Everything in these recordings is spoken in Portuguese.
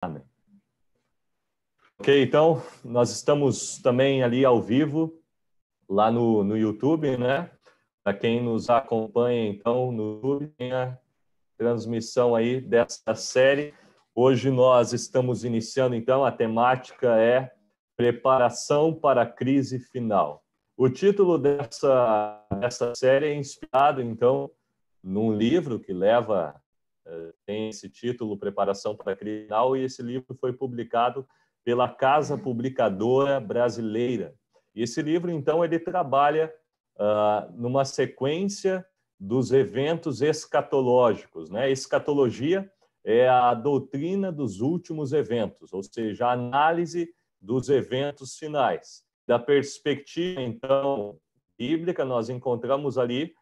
Amém. Ok, então, nós estamos também ali ao vivo, lá no YouTube, né? Para quem nos acompanha, então, no YouTube, tem a transmissão aí dessa série. Hoje nós estamos iniciando, então, a temática é Preparação para a Crise Final. O título dessa série é inspirado, então, num livro que tem esse título, Preparação para a Crise Final, e esse livro foi publicado pela Casa Publicadora Brasileira. E esse livro, então, ele trabalha numa sequência dos eventos escatológicos, né? Escatologia é a doutrina dos últimos eventos, ou seja, a análise dos eventos finais. Da perspectiva, então, bíblica, nós encontramos ali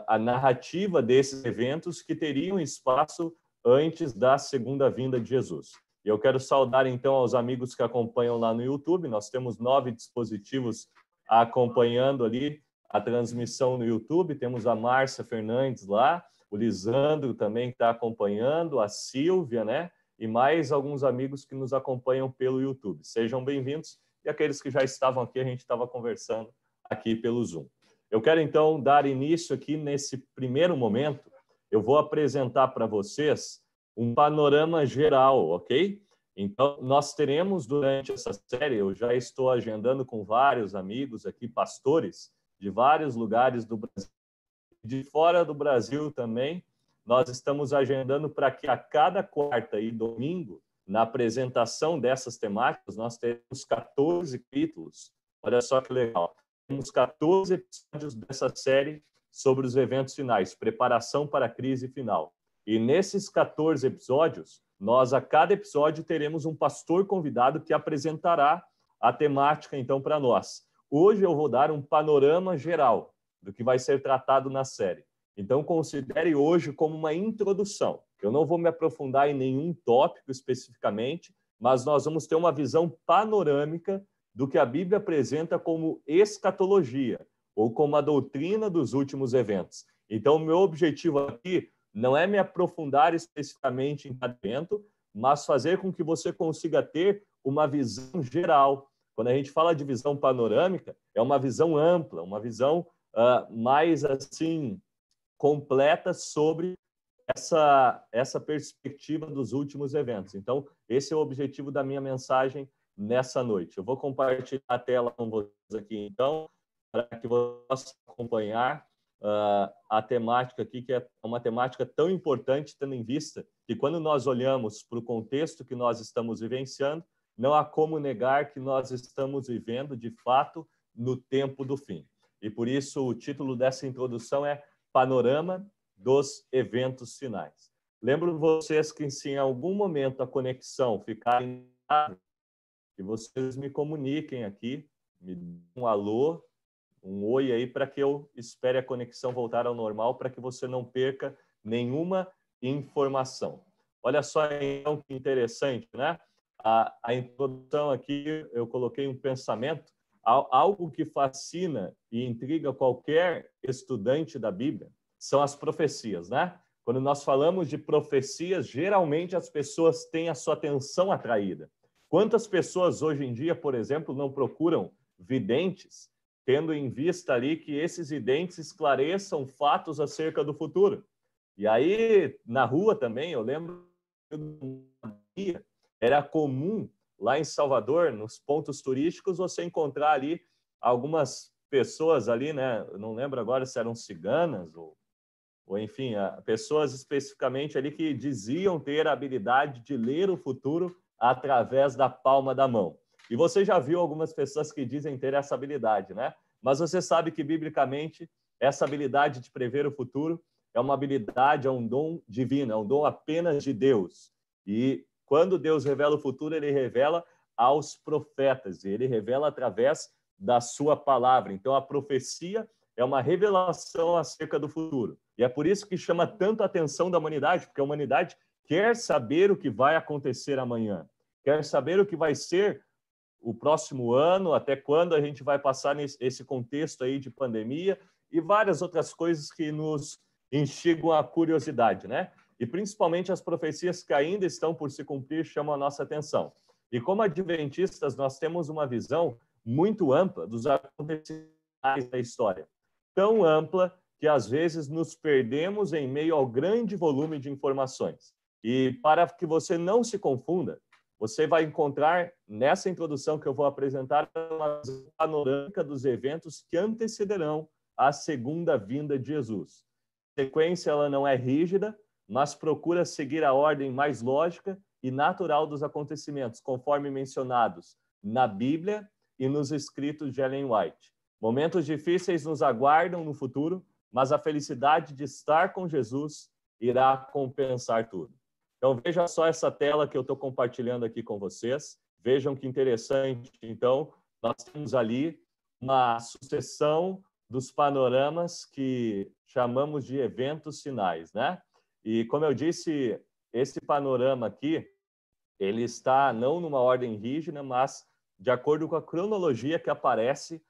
a narrativa desses eventos que teriam espaço antes da segunda vinda de Jesus. E eu quero saudar, então, aos amigos que acompanham lá no YouTube. Nós temos 9 dispositivos acompanhando ali a transmissão no YouTube. Temos a Márcia Fernandes lá, o Lisandro também está acompanhando, a Silvia, né? E mais alguns amigos que nos acompanham pelo YouTube. Sejam bem-vindos. E aqueles que já estavam aqui, a gente estava conversando aqui pelo Zoom. Eu quero, então, dar início aqui nesse primeiro momento. Eu vou apresentar para vocês um panorama geral, ok? Então, nós teremos durante essa série, eu já estou agendando com vários amigos aqui, pastores, de vários lugares do Brasil, de fora do Brasil também, nós estamos agendando para que a cada quarta e domingo, na apresentação dessas temáticas, nós teremos 14 capítulos. Olha só que legal. Temos 14 episódios dessa série sobre os eventos finais, preparação para a crise final. E nesses 14 episódios, nós, a cada episódio, teremos um pastor convidado que apresentará a temática, então, para nós. Hoje eu vou dar um panorama geral do que vai ser tratado na série. Então, considere hoje como uma introdução. Eu não vou me aprofundar em nenhum tópico especificamente, mas nós vamos ter uma visão panorâmica do que a Bíblia apresenta como escatologia, ou como a doutrina dos últimos eventos. Então, o meu objetivo aqui não é me aprofundar especificamente em cada evento, mas fazer com que você consiga ter uma visão geral. Quando a gente fala de visão panorâmica, é uma visão ampla, uma visão mais assim completa sobre essa perspectiva dos últimos eventos. Então, esse é o objetivo da minha mensagem nessa noite. Eu vou compartilhar a tela com vocês aqui, então, para que você possa acompanhar a temática aqui, que é uma temática tão importante, tendo em vista que quando nós olhamos para o contexto que nós estamos vivenciando, não há como negar que nós estamos vivendo, de fato, no tempo do fim. E por isso o título dessa introdução é Panorama dos Eventos Finais. Lembro vocês que se em algum momento a conexão ficar instável, que vocês me comuniquem aqui, me dêem um alô, um oi aí, para que eu espere a conexão voltar ao normal, para que você não perca nenhuma informação. Olha só, então, que interessante, né? A introdução aqui, eu coloquei um pensamento, algo que fascina e intriga qualquer estudante da Bíblia, são as profecias, né? Quando nós falamos de profecias, geralmente as pessoas têm a sua atenção atraída. Quantas pessoas hoje em dia, por exemplo, não procuram videntes, tendo em vista ali que esses videntes esclareçam fatos acerca do futuro? E aí, na rua também, eu lembro que era comum lá em Salvador, nos pontos turísticos, você encontrar ali algumas pessoas ali, né? Eu não lembro agora se eram ciganas ou enfim, pessoas especificamente ali que diziam ter a habilidade de ler o futuro através da palma da mão. E você já viu algumas pessoas que dizem ter essa habilidade, né? Mas você sabe que, biblicamente, essa habilidade de prever o futuro é uma habilidade, é um dom divino, é um dom apenas de Deus. E quando Deus revela o futuro, ele revela aos profetas, e ele revela através da sua palavra. Então, a profecia é uma revelação acerca do futuro. E é por isso que chama tanto a atenção da humanidade, porque a humanidade quer saber o que vai acontecer amanhã, quer saber o que vai ser o próximo ano, até quando a gente vai passar nesse contexto aí de pandemia e várias outras coisas que nos instigam a curiosidade, né? e principalmente as profecias que ainda estão por se cumprir chamam a nossa atenção. E como adventistas, nós temos uma visão muito ampla dos acontecimentos da história. Tão ampla que às vezes nos perdemos em meio ao grande volume de informações. E para que você não se confunda, você vai encontrar nessa introdução que eu vou apresentar uma panorâmica dos eventos que antecederão a segunda vinda de Jesus. A sequência ela não é rígida, mas procura seguir a ordem mais lógica e natural dos acontecimentos, conforme mencionados na Bíblia e nos escritos de Ellen White. Momentos difíceis nos aguardam no futuro, mas a felicidade de estar com Jesus irá compensar tudo. Então, veja só essa tela que eu estou compartilhando aqui com vocês. Vejam que interessante. Então, nós temos ali uma sucessão dos panoramas que chamamos de eventos sinais, né? E, como eu disse, esse panorama aqui, ele está não numa ordem rígida, mas de acordo com a cronologia que aparece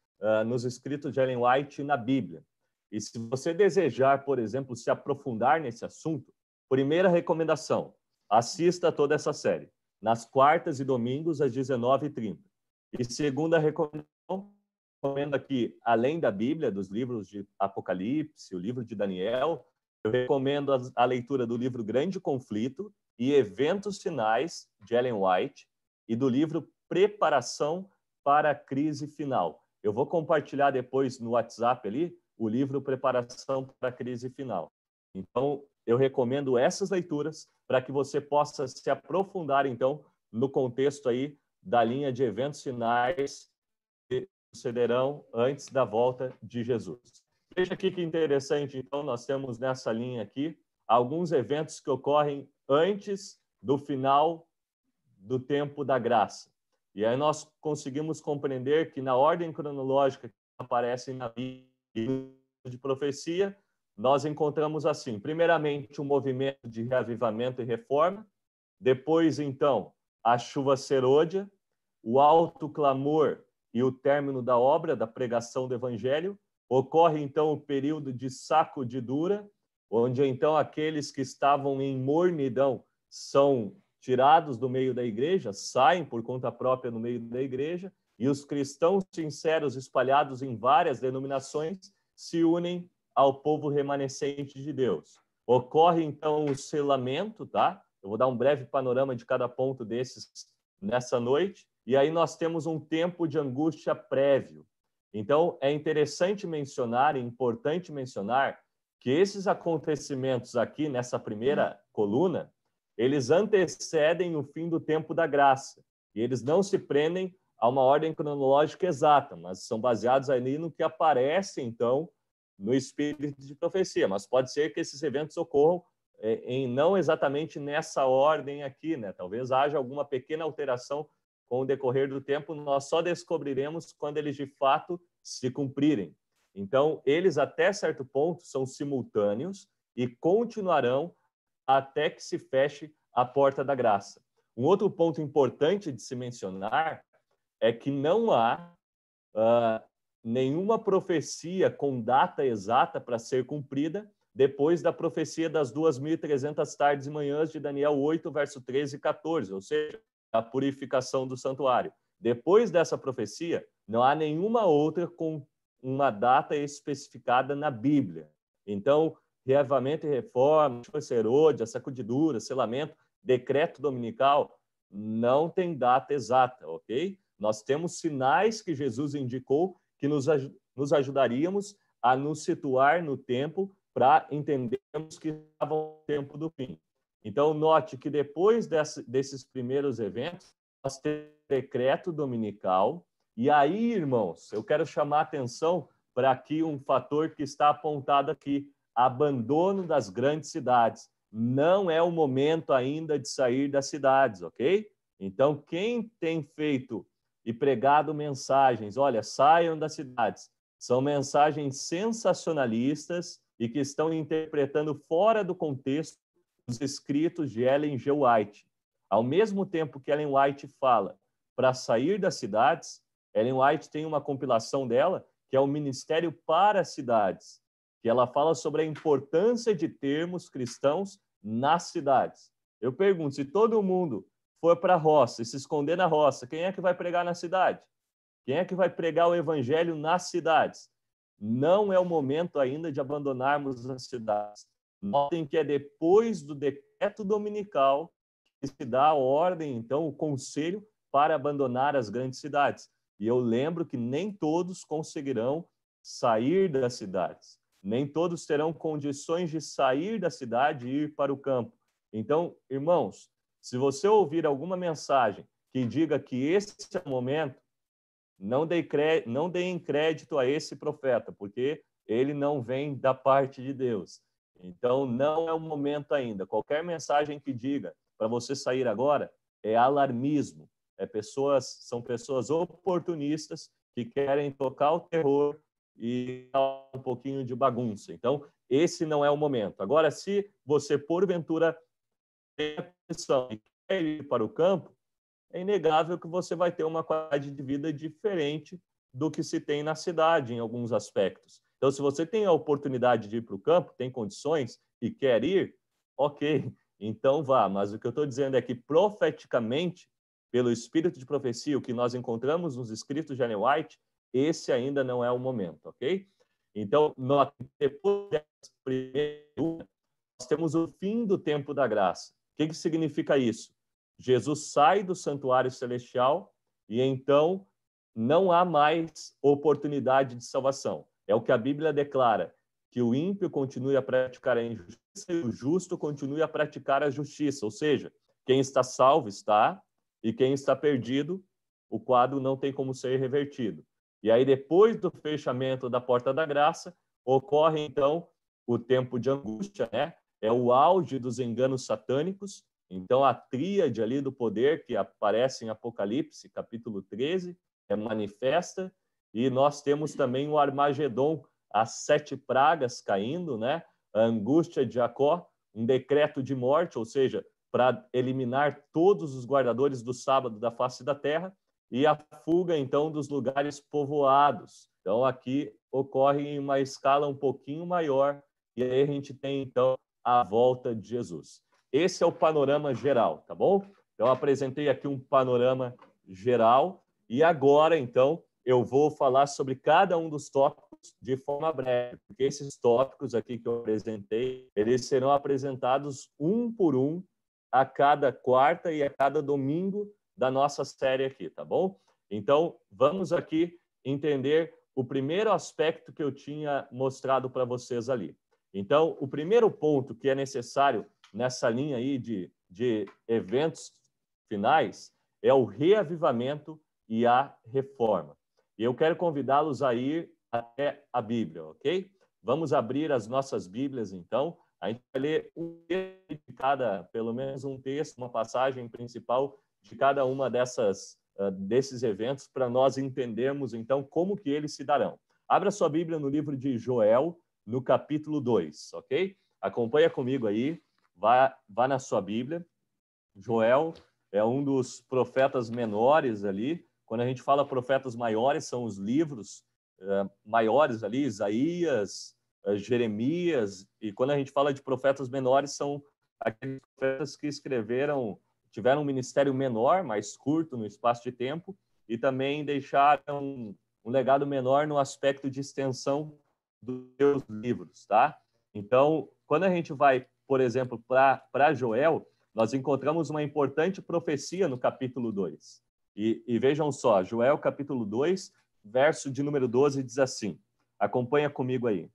nos escritos de Ellen White na Bíblia. E se você desejar, por exemplo, se aprofundar nesse assunto, primeira recomendação, assista toda essa série, nas quartas e domingos, às 19h30. E segunda recomendação, recomendo aqui, além da Bíblia, dos livros de Apocalipse, o livro de Daniel, eu recomendo a leitura do livro Grande Conflito e Eventos Finais, de Ellen White, e do livro Preparação para a Crise Final. Eu vou compartilhar depois no WhatsApp ali o livro Preparação para a Crise Final. Então, eu recomendo essas leituras para que você possa se aprofundar, então, no contexto aí da linha de eventos finais que sucederão antes da volta de Jesus. Veja aqui que interessante, então, nós temos nessa linha aqui alguns eventos que ocorrem antes do final do tempo da graça. E aí nós conseguimos compreender que na ordem cronológica que aparece na Bíblia de profecia, nós encontramos assim, primeiramente, um movimento de reavivamento e reforma, depois, então, a chuva serôdia, o alto clamor e o término da obra da pregação do evangelho, ocorre, então, o período de sacudidura, onde, então, aqueles que estavam em mornidão são tirados do meio da igreja, saem por conta própria no meio da igreja, e os cristãos sinceros espalhados em várias denominações se unem ao povo remanescente de Deus. Ocorre, então, o selamento, tá? Eu vou dar um breve panorama de cada ponto desses nessa noite, e aí nós temos um tempo de angústia prévio. Então, é interessante mencionar, é importante mencionar, que esses acontecimentos aqui, nessa primeira coluna, eles antecedem o fim do tempo da graça. E eles não se prendem a uma ordem cronológica exata, mas são baseados ali no que aparece, então, no espírito de profecia. Mas pode ser que esses eventos ocorram em não exatamente nessa ordem aqui, né? Talvez haja alguma pequena alteração com o decorrer do tempo, nós só descobriremos quando eles de fato se cumprirem. Então, eles até certo ponto são simultâneos e continuarão até que se feche a porta da graça. Um outro ponto importante de se mencionar é que não há nenhuma profecia com data exata para ser cumprida depois da profecia das 2.300 tardes e manhãs de Daniel 8, verso 13 e 14, ou seja, a purificação do santuário. Depois dessa profecia, não há nenhuma outra com uma data especificada na Bíblia. Então, reavivamento e reforma, serôdia, sacudidura, selamento, decreto dominical, não tem data exata, ok? Nós temos sinais que Jesus indicou que nos ajudaríamos a nos situar no tempo para entendermos que estava o tempo do fim. Então, note que depois desses primeiros eventos, nós temos decreto dominical, e aí, irmãos, eu quero chamar a atenção para aqui um fator que está apontado aqui, abandono das grandes cidades. Não é o momento ainda de sair das cidades, ok? Então, quem tem feito e pregado mensagens, olha, saiam das cidades, são mensagens sensacionalistas e que estão interpretando fora do contexto os escritos de Ellen G. White. Ao mesmo tempo que Ellen White fala para sair das cidades, Ellen White tem uma compilação dela, que é o Ministério para as Cidades, que ela fala sobre a importância de termos cristãos nas cidades. Eu pergunto, se todo mundo for para a roça e se esconder na roça, quem é que vai pregar na cidade? Quem é que vai pregar o evangelho nas cidades? Não é o momento ainda de abandonarmos as cidades. Notem que é depois do decreto dominical que se dá a ordem, então, o conselho para abandonar as grandes cidades. E eu lembro que nem todos conseguirão sair das cidades. Nem todos terão condições de sair da cidade e ir para o campo. Então, irmãos, se você ouvir alguma mensagem que diga que esse é o momento, não deem crédito a esse profeta, porque ele não vem da parte de Deus. Então, não é o momento ainda. Qualquer mensagem que diga para você sair agora é alarmismo. São pessoas oportunistas que querem tocar o terror e um pouquinho de bagunça. Então, esse não é o momento. Agora, se você, porventura, tem a condição e quer ir para o campo, é inegável que você vai ter uma qualidade de vida diferente do que se tem na cidade, em alguns aspectos. Então, se você tem a oportunidade de ir para o campo, tem condições e quer ir, ok, então vá. Mas o que eu estou dizendo é que, profeticamente, pelo espírito de profecia, o que nós encontramos nos escritos de Ellen White, esse ainda não é o momento, ok? Então, depois dessa primeira, nós temos o fim do tempo da graça. O que significa isso? Jesus sai do santuário celestial e então não há mais oportunidade de salvação. É o que a Bíblia declara, que o ímpio continue a praticar a injustiça e o justo continue a praticar a justiça. Ou seja, quem está salvo está e quem está perdido, o quadro não tem como ser revertido. E aí, depois do fechamento da porta da graça, ocorre então o tempo de angústia, né? É o auge dos enganos satânicos. Então, a tríade ali do poder que aparece em Apocalipse, capítulo 13, é manifesta, e nós temos também o Armagedon, as 7 pragas caindo, né? A angústia de Jacó, um decreto de morte, ou seja, para eliminar todos os guardadores do sábado da face da terra, e a fuga, então, dos lugares povoados. Então, aqui ocorre em uma escala um pouquinho maior, e aí a gente tem, então, a volta de Jesus. Esse é o panorama geral, tá bom? Então, apresentei aqui um panorama geral e agora, então, eu vou falar sobre cada um dos tópicos de forma breve, porque esses tópicos aqui que eu apresentei, eles serão apresentados um por um a cada quarta e a cada domingo da nossa série aqui, tá bom? Então, vamos aqui entender o primeiro aspecto que eu tinha mostrado para vocês ali. Então, o primeiro ponto que é necessário nessa linha aí de eventos finais é o reavivamento e a reforma. E eu quero convidá-los a ir até a Bíblia, ok? Vamos abrir as nossas Bíblias, então. A gente vai ler um texto de cada, pelo menos um texto, uma passagem principal de cada uma desses eventos para nós entendermos, então, como que eles se darão. Abra sua Bíblia no livro de Joel, no capítulo 2, ok? Acompanha comigo aí, vá na sua Bíblia. Joel é um dos profetas menores ali. Quando a gente fala profetas maiores, são os livros maiores ali, Isaías, Jeremias. E quando a gente fala de profetas menores, são aqueles profetas que tiveram um ministério menor, mais curto no espaço de tempo, e também deixaram um legado menor no aspecto de extensão dos seus livros, tá? Então, quando a gente vai, por exemplo, para Joel, nós encontramos uma importante profecia no capítulo 2. E vejam só, Joel capítulo 2, verso de número 12, diz assim, acompanha comigo aí.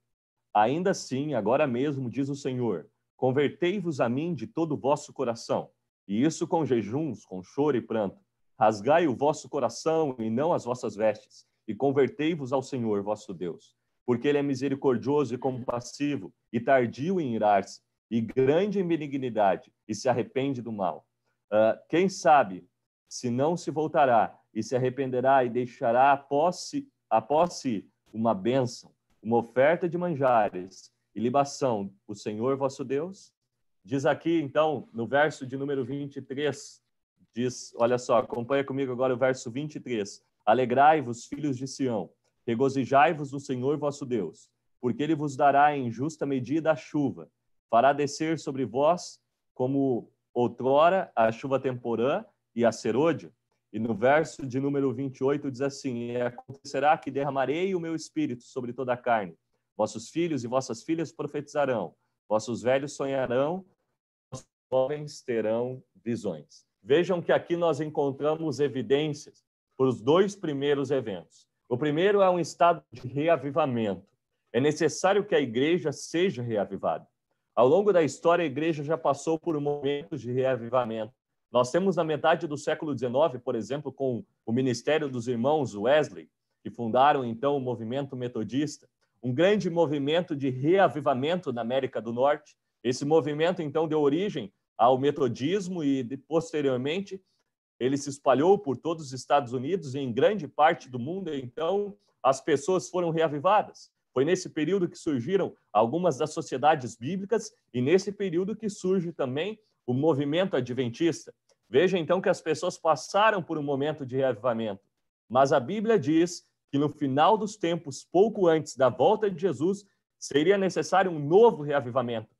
Ainda assim, agora mesmo, diz o Senhor, convertei-vos a mim de todo o vosso coração, e isso com jejuns, com choro e pranto. Rasgai o vosso coração e não as vossas vestes, e convertei-vos ao Senhor, vosso Deus. Porque ele é misericordioso e compassivo, e tardio em irar-se, e grande em benignidade, e se arrepende do mal. Quem sabe, se não se voltará, e se arrependerá, e deixará após si uma bênção, uma oferta de manjares e libação, o Senhor vosso Deus? Diz aqui, então, no verso de número 23, diz, olha só, acompanha comigo agora o verso 23. Alegrai-vos, filhos de Sião, regozijai-vos no Senhor vosso Deus, porque ele vos dará em justa medida a chuva, fará descer sobre vós, como outrora, a chuva temporã e a serôdia. E no verso de número 28 diz assim: e acontecerá que derramarei o meu espírito sobre toda a carne. Vossos filhos e vossas filhas profetizarão, vossos velhos sonharão, vossos jovens terão visões. Vejam que aqui nós encontramos evidências para os dois primeiros eventos. O primeiro é um estado de reavivamento. É necessário que a igreja seja reavivada. Ao longo da história, a igreja já passou por momentos de reavivamento. Nós temos na metade do século XIX, por exemplo, com o ministério dos irmãos Wesley, que fundaram então o movimento metodista, um grande movimento de reavivamento na América do Norte. Esse movimento então deu origem ao metodismo e posteriormente ele se espalhou por todos os Estados Unidos e em grande parte do mundo. Então as pessoas foram reavivadas. Foi nesse período que surgiram algumas das sociedades bíblicas e nesse período que surge também o movimento adventista. Veja então que as pessoas passaram por um momento de reavivamento, mas a Bíblia diz que no final dos tempos, pouco antes da volta de Jesus, seria necessário um novo reavivamento,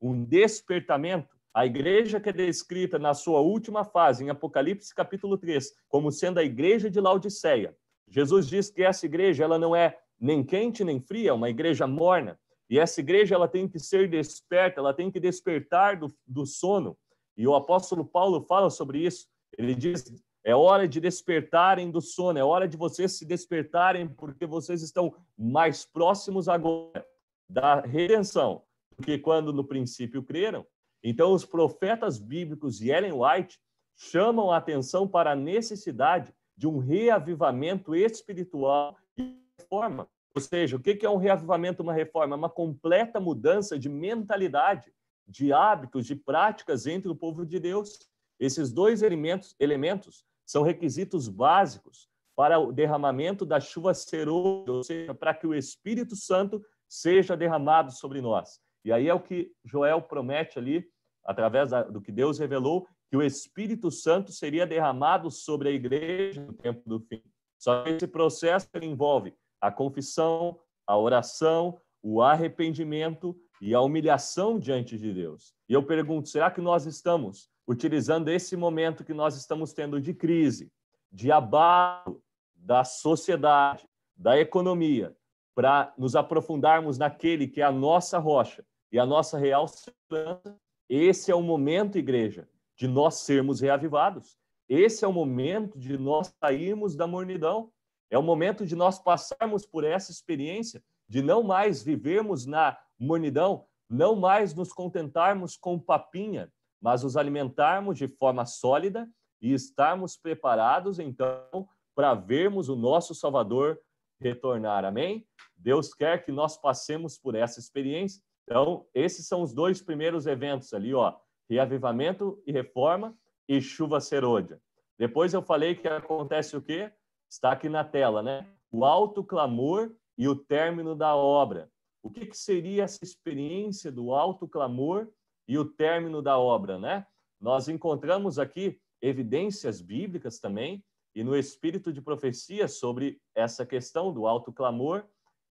um despertamento. A igreja que é descrita na sua última fase, em Apocalipse capítulo 3, como sendo a igreja de Laodiceia. Jesus diz que essa igreja ela não é nem quente nem fria, é uma igreja morna. E essa igreja ela tem que ser desperta, ela tem que despertar do sono. E o apóstolo Paulo fala sobre isso. Ele diz, é hora de despertarem do sono, é hora de vocês se despertarem, porque vocês estão mais próximos agora da redenção do que quando no princípio creram. Então, os profetas bíblicos e Ellen White chamam a atenção para a necessidade de um reavivamento espiritual e reforma. Ou seja, o que é um reavivamento, uma reforma? Uma completa mudança de mentalidade, de hábitos, de práticas entre o povo de Deus. Esses dois elementos são requisitos básicos para o derramamento da chuva serôdia, ou seja, para que o Espírito Santo seja derramado sobre nós. E aí é o que Joel promete ali, através do que Deus revelou, que o Espírito Santo seria derramado sobre a igreja no tempo do fim. Só que esse processo envolve a confissão, a oração, o arrependimento e a humilhação diante de Deus. E eu pergunto, será que nós estamos utilizando esse momento que nós estamos tendo de crise, de abalo da sociedade, da economia, para nos aprofundarmos naquele que é a nossa rocha e a nossa real segurança? Esse é o momento, igreja, de nós sermos reavivados. Esse é o momento de nós sairmos da mornidão. É o momento de nós passarmos por essa experiência, de não mais vivermos na mornidão, não mais nos contentarmos com papinha, mas nos alimentarmos de forma sólida e estarmos preparados, então, para vermos o nosso Salvador retornar. Amém? Deus quer que nós passemos por essa experiência. Então, esses são os dois primeiros eventos ali, ó, reavivamento e reforma e chuva serôdia. Depois eu falei que acontece o quê? Está aqui na tela, né? O alto clamor e o término da obra. O que seria essa experiência do alto clamor e o término da obra, né? Nós encontramos aqui evidências bíblicas também e no espírito de profecia sobre essa questão do alto clamor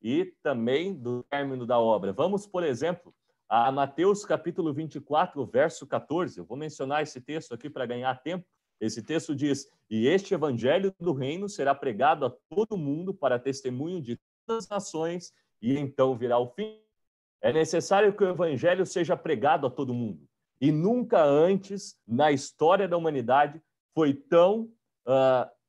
e também do término da obra. Vamos, por exemplo, a Mateus capítulo 24, verso 14. Eu vou mencionar esse texto aqui para ganhar tempo. Esse texto diz: e este evangelho do reino será pregado a todo mundo para testemunho de todas as nações, e então virá o fim. É necessário que o evangelho seja pregado a todo mundo. E nunca antes, na história da humanidade, foi tão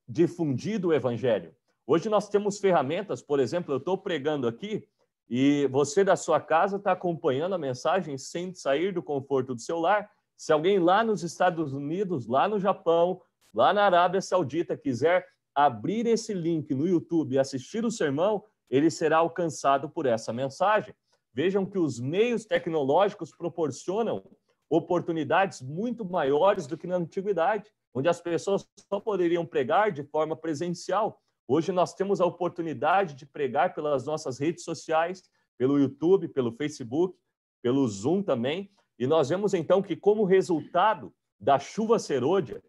difundido o evangelho. Hoje nós temos ferramentas, por exemplo, eu estou pregando aqui, e você da sua casa está acompanhando a mensagem sem sair do conforto do seu lar. Se alguém lá nos Estados Unidos, lá no Japão, lá na Arábia Saudita quiser abrir esse link no YouTube e assistir o sermão, ele será alcançado por essa mensagem. Vejam que os meios tecnológicos proporcionam oportunidades muito maiores do que na antiguidade, onde as pessoas só poderiam pregar de forma presencial. Hoje nós temos a oportunidade de pregar pelas nossas redes sociais, pelo YouTube, pelo Facebook, pelo Zoom também. E nós vemos então que, como resultado da chuva serôdia,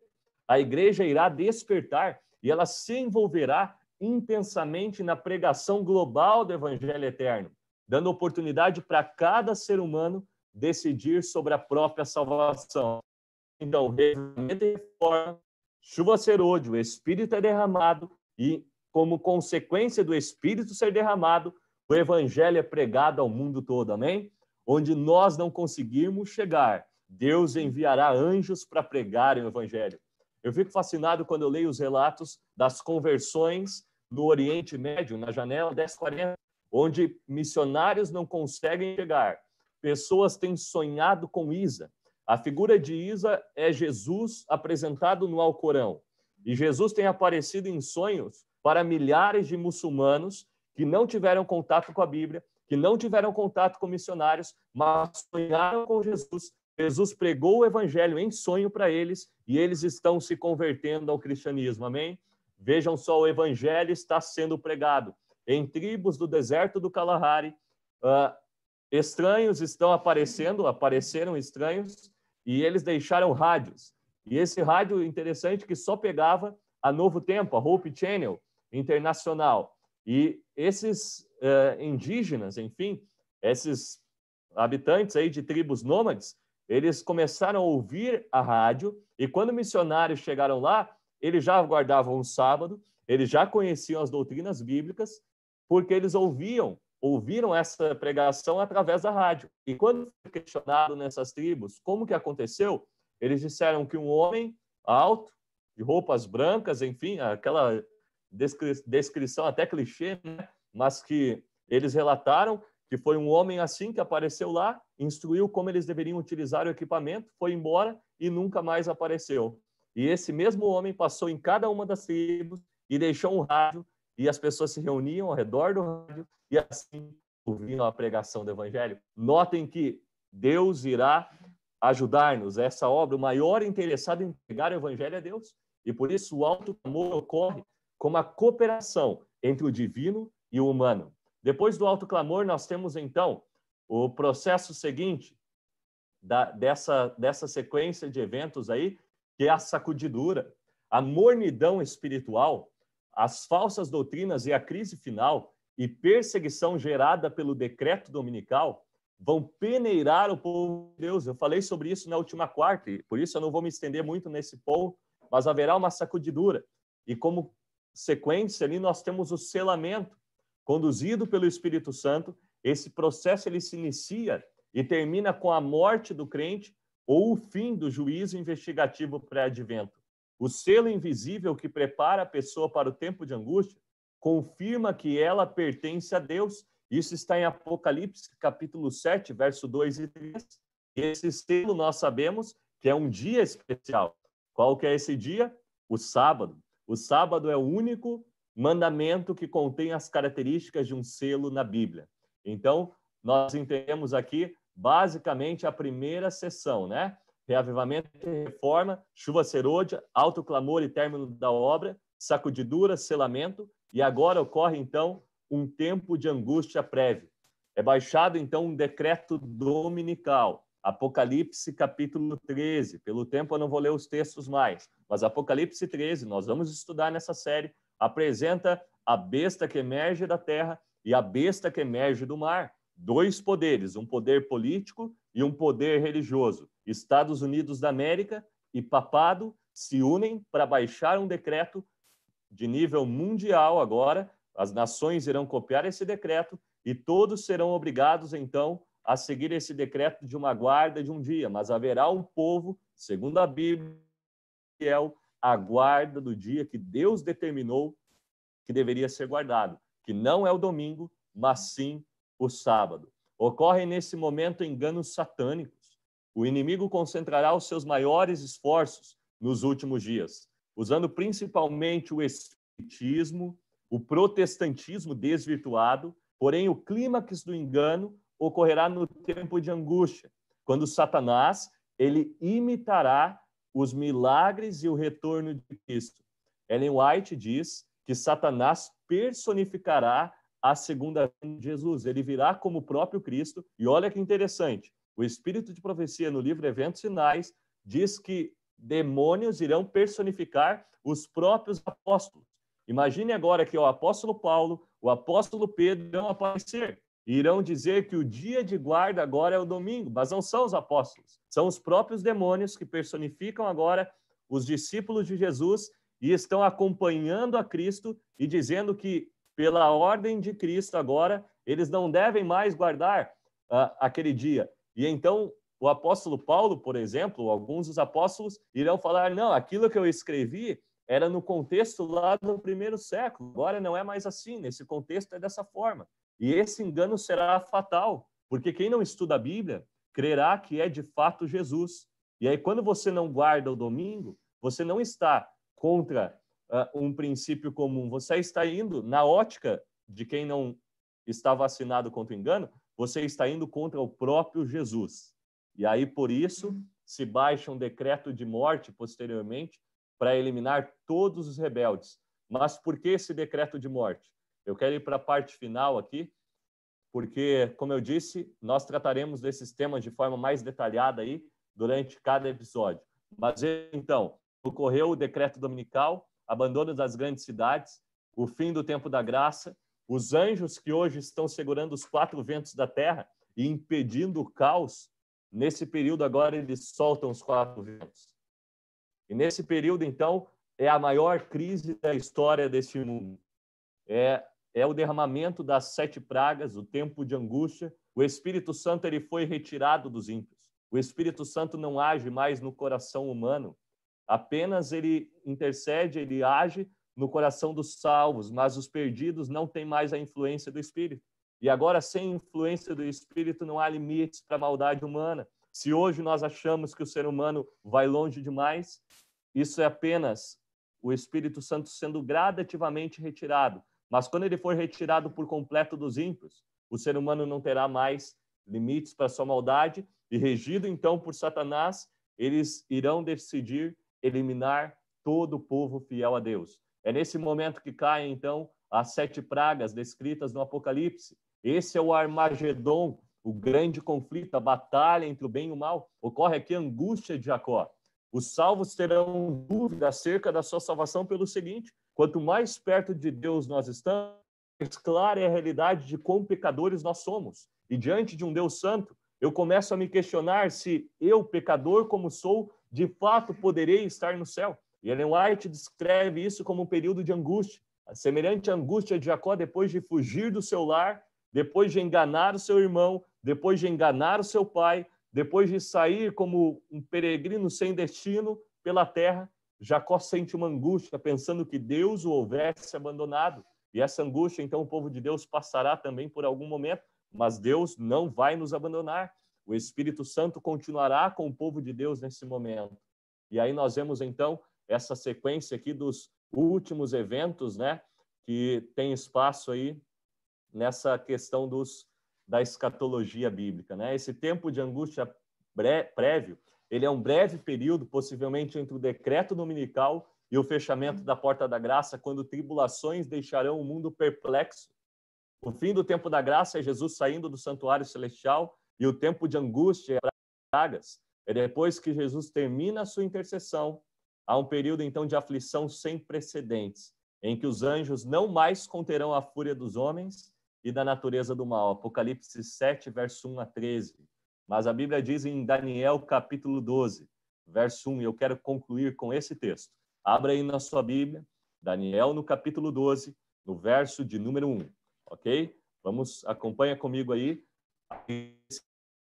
a igreja irá despertar e ela se envolverá intensamente na pregação global do Evangelho eterno, dando oportunidade para cada ser humano decidir sobre a própria salvação. Então, reavivamento e reforma, chuva serôdio, o Espírito é derramado e, como consequência do Espírito ser derramado, o Evangelho é pregado ao mundo todo, amém? Onde nós não conseguirmos chegar, Deus enviará anjos para pregarem o Evangelho. Eu fico fascinado quando eu leio os relatos das conversões no Oriente Médio, na janela 1040, onde missionários não conseguem chegar. Pessoas têm sonhado com Isa. A figura de Isa é Jesus apresentado no Alcorão. E Jesus tem aparecido em sonhos para milhares de muçulmanos que não tiveram contato com a Bíblia, que não tiveram contato com missionários, mas sonharam com Jesus. Jesus pregou o evangelho em sonho para eles e eles estão se convertendo ao cristianismo, amém? Vejam só, o evangelho está sendo pregado. Em tribos do deserto do Kalahari, estranhos estão apareceram estranhos, e eles deixaram rádios. E esse rádio interessante que só pegava a Novo Tempo, a Hope Channel Internacional. E esses indígenas, enfim, esses habitantes aí de tribos nômades, eles começaram a ouvir a rádio, e quando missionários chegaram lá, eles já guardavam o sábado, eles já conheciam as doutrinas bíblicas, porque eles ouviram essa pregação através da rádio. E quando foi questionado nessas tribos como que aconteceu, eles disseram que um homem alto, de roupas brancas, enfim, aquela descrição até clichê, né? Mas que eles relataram que foi um homem assim que apareceu lá, instruiu como eles deveriam utilizar o equipamento, foi embora e nunca mais apareceu. E esse mesmo homem passou em cada uma das tribos e deixou um rádio, e as pessoas se reuniam ao redor do rádio e assim ouviam a pregação do evangelho. Notem que Deus irá ajudar-nos. Essa obra, o maior interessado em pregar o evangelho é Deus. E por isso o alto clamor ocorre como a cooperação entre o divino e o humano. Depois do alto clamor, nós temos então o processo seguinte dessa sequência de eventos aí, que é a sacudidura, a mornidão espiritual, as falsas doutrinas e a crise final e perseguição gerada pelo decreto dominical vão peneirar o povo de Deus. Eu falei sobre isso na última quarta, e por isso eu não vou me estender muito nesse ponto, mas haverá uma sacudidura. E como sequência ali nós temos o selamento, conduzido pelo Espírito Santo. Esse processo ele se inicia e termina com a morte do crente ou o fim do juízo investigativo pré-advento. O selo invisível que prepara a pessoa para o tempo de angústia confirma que ela pertence a Deus. Isso está em Apocalipse, capítulo 7, verso 2 e 3. Esse selo nós sabemos que é um dia especial. Qual que é esse dia? O sábado. O sábado é o único mandamento que contém as características de um selo na Bíblia. Então, nós entendemos aqui, basicamente, a primeira sessão, né? Reavivamento e reforma, chuva serôdia, alto clamor e término da obra, sacudidura, selamento, e agora ocorre, então, um tempo de angústia prévio. É baixado, então, um decreto dominical. Apocalipse, capítulo 13. Pelo tempo, eu não vou ler os textos mais, mas Apocalipse 13, nós vamos estudar nessa série, apresenta a besta que emerge da terra e a besta que emerge do mar. Dois poderes, um poder político e um poder religioso. Estados Unidos da América e papado se unem para baixar um decreto de nível mundial agora. As nações irão copiar esse decreto e todos serão obrigados, então, a seguir esse decreto de uma guarda de um dia. Mas haverá um povo, segundo a Bíblia, fiel à guarda do dia que Deus determinou que deveria ser guardado, que não é o domingo, mas sim o sábado. Ocorrem nesse momento enganos satânicos. O inimigo concentrará os seus maiores esforços nos últimos dias, usando principalmente o espiritismo, o protestantismo desvirtuado, porém o clímax do engano ocorrerá no tempo de angústia, quando Satanás ele imitará os milagres e o retorno de Cristo. Ellen White diz que Satanás personificará a segunda vinda de Jesus. Ele virá como o próprio Cristo. E olha que interessante, o Espírito de Profecia no livro Eventos Finais diz que demônios irão personificar os próprios apóstolos. Imagine agora que o apóstolo Paulo, o apóstolo Pedro irão aparecer. e irão dizer que o dia de guarda agora é o domingo, mas não são os apóstolos, são os próprios demônios que personificam agora os discípulos de Jesus e estão acompanhando a Cristo e dizendo que, pela ordem de Cristo agora, eles não devem mais guardar aquele dia. E então, o apóstolo Paulo, por exemplo, alguns dos apóstolos irão falar, não, aquilo que eu escrevi era no contexto lá do primeiro século, agora não é mais assim, nesse contexto é dessa forma. E esse engano será fatal, porque quem não estuda a Bíblia crerá que é de fato Jesus. E aí, quando você não guarda o domingo, você não está contra um princípio comum, você está indo na ótica de quem não está vacinado contra o engano, você está indo contra o próprio Jesus. E aí, por isso, se baixa um decreto de morte posteriormente para eliminar todos os rebeldes. Mas por que esse decreto de morte? Eu quero ir para a parte final aqui, porque, como eu disse, nós trataremos desses temas de forma mais detalhada aí durante cada episódio. Mas, então, ocorreu o decreto dominical, abandono das grandes cidades, o fim do tempo da graça, os anjos que hoje estão segurando os 4 ventos da terra e impedindo o caos, nesse período agora eles soltam os 4 ventos. E nesse período, então, é a maior crise da história deste mundo. É o derramamento das 7 pragas, o tempo de angústia. O Espírito Santo ele foi retirado dos ímpios. O Espírito Santo não age mais no coração humano. Apenas ele intercede, ele age no coração dos salvos, mas os perdidos não têm mais a influência do Espírito. E agora, sem influência do Espírito, não há limites para a maldade humana. Se hoje nós achamos que o ser humano vai longe demais, isso é apenas o Espírito Santo sendo gradativamente retirado. Mas quando ele for retirado por completo dos ímpios, o ser humano não terá mais limites para sua maldade e, regido então por Satanás, eles irão decidir eliminar todo o povo fiel a Deus. É nesse momento que caem então as 7 pragas descritas no Apocalipse. Esse é o Armagedon, o grande conflito, a batalha entre o bem e o mal. Ocorre aqui a angústia de Jacó. Os salvos terão dúvida acerca da sua salvação pelo seguinte: quanto mais perto de Deus nós estamos, mais clara é a realidade de quão pecadores nós somos. E diante de um Deus santo, eu começo a me questionar se eu, pecador como sou, de fato poderei estar no céu. E Ellen White descreve isso como um período de angústia, semelhante à angústia de Jacó depois de fugir do seu lar, depois de enganar o seu irmão, depois de enganar o seu pai, depois de sair como um peregrino sem destino pela terra. Jacó sente uma angústia, pensando que Deus o houvesse abandonado. E essa angústia, então, o povo de Deus passará também por algum momento, mas Deus não vai nos abandonar. O Espírito Santo continuará com o povo de Deus nesse momento. E aí nós vemos, então, essa sequência aqui dos últimos eventos, né, que tem espaço aí nessa questão da escatologia bíblica, né? Esse tempo de angústia prévio, ele é um breve período, possivelmente entre o decreto dominical e o fechamento da porta da graça, quando tribulações deixarão o mundo perplexo. O fim do tempo da graça é Jesus saindo do santuário celestial, e o tempo de angústia e pragas é depois que Jesus termina a sua intercessão. Há um período, então, de aflição sem precedentes, em que os anjos não mais conterão a fúria dos homens e da natureza do mal. Apocalipse 7, verso 1 a 13. Mas a Bíblia diz em Daniel, capítulo 12, verso 1, e eu quero concluir com esse texto. Abra aí na sua Bíblia, Daniel, no capítulo 12, no verso de número 1, ok? Acompanha comigo aí. Esse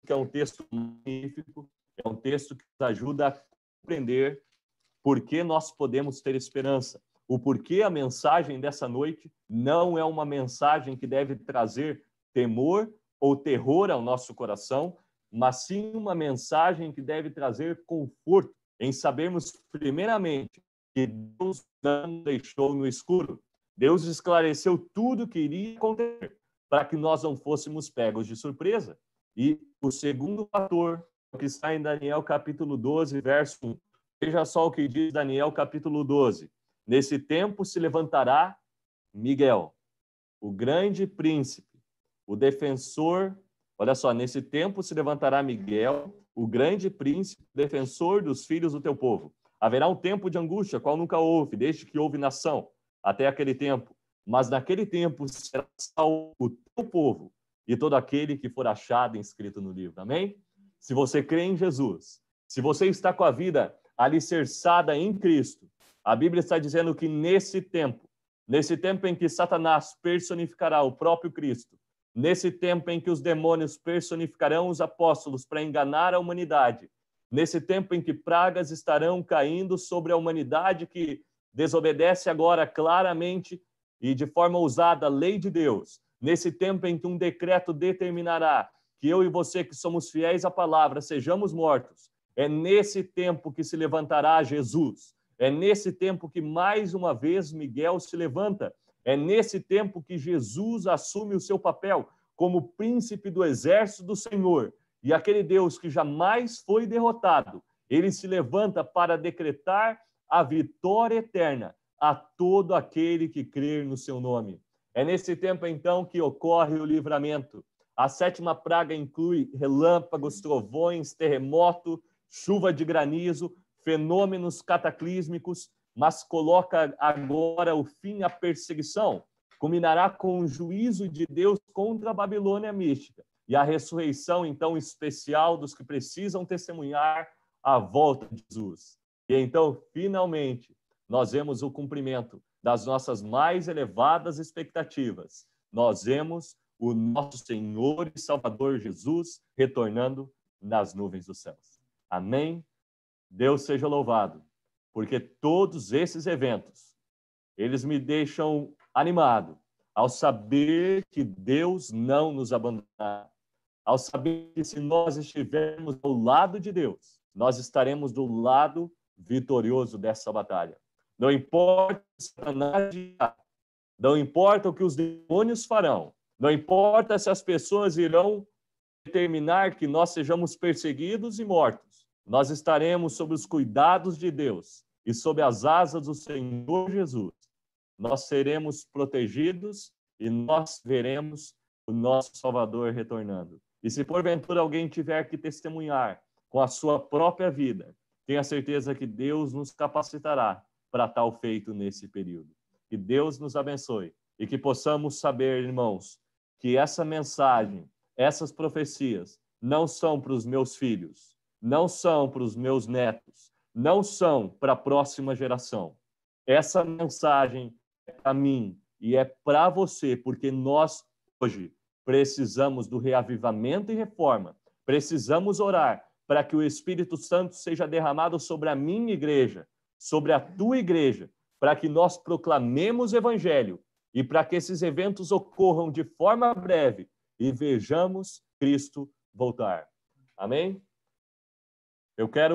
é um texto magnífico, é um texto que nos ajuda a compreender por que nós podemos ter esperança. O porquê a mensagem dessa noite não é uma mensagem que deve trazer temor ou terror ao nosso coração, mas sim uma mensagem que deve trazer conforto em sabermos, primeiramente, que Deus não nos deixou no escuro. Deus esclareceu tudo o que iria acontecer para que nós não fôssemos pegos de surpresa. E o segundo fator, que está em Daniel capítulo 12, verso 1. Veja só o que diz Daniel capítulo 12. Nesse tempo se levantará Miguel, o grande príncipe, o defensor. Olha só, nesse tempo se levantará Miguel, o grande príncipe, defensor dos filhos do teu povo. Haverá um tempo de angústia, qual nunca houve, desde que houve nação, até aquele tempo. Mas naquele tempo será salvo o teu povo, e todo aquele que for achado inscrito no livro. Amém? Se você crê em Jesus, se você está com a vida alicerçada em Cristo, a Bíblia está dizendo que nesse tempo em que Satanás personificará o próprio Cristo, nesse tempo em que os demônios personificarão os apóstolos para enganar a humanidade, nesse tempo em que pragas estarão caindo sobre a humanidade que desobedece agora claramente e de forma ousada a lei de Deus, nesse tempo em que um decreto determinará que eu e você que somos fiéis à palavra sejamos mortos, é nesse tempo que se levantará Jesus. É nesse tempo que, mais uma vez, Miguel se levanta. É nesse tempo que Jesus assume o seu papel como príncipe do exército do Senhor. E aquele Deus que jamais foi derrotado, ele se levanta para decretar a vitória eterna a todo aquele que crer no seu nome. É nesse tempo, então, que ocorre o livramento. A 7ª praga inclui relâmpagos, trovões, terremoto, chuva de granizo, fenômenos cataclísmicos, mas coloca agora o fim à perseguição. Culminará com o juízo de Deus contra a Babilônia mística e a ressurreição, então, especial dos que precisam testemunhar a volta de Jesus. E então, finalmente, nós vemos o cumprimento das nossas mais elevadas expectativas. Nós vemos o nosso Senhor e Salvador Jesus retornando nas nuvens dos céus. Amém? Deus seja louvado, porque todos esses eventos, eles me deixam animado ao saber que Deus não nos abandonará, ao saber que se nós estivermos ao lado de Deus, nós estaremos do lado vitorioso dessa batalha. Não importa o que Satanás dirá, não importa o que os demônios farão, não importa se as pessoas irão determinar que nós sejamos perseguidos e mortos, nós estaremos sob os cuidados de Deus e sob as asas do Senhor Jesus. Nós seremos protegidos e nós veremos o nosso Salvador retornando. E se porventura alguém tiver que testemunhar com a sua própria vida, tenha certeza que Deus nos capacitará para tal feito nesse período. Que Deus nos abençoe e que possamos saber, irmãos, que essa mensagem, essas profecias não são para os meus filhos, não são para os meus netos, não são para a próxima geração. Essa mensagem é para mim e é para você, porque nós hoje precisamos do reavivamento e reforma. Precisamos orar para que o Espírito Santo seja derramado sobre a minha igreja, sobre a tua igreja, para que nós proclamemos o Evangelho e para que esses eventos ocorram de forma breve e vejamos Cristo voltar. Amém? Eu quero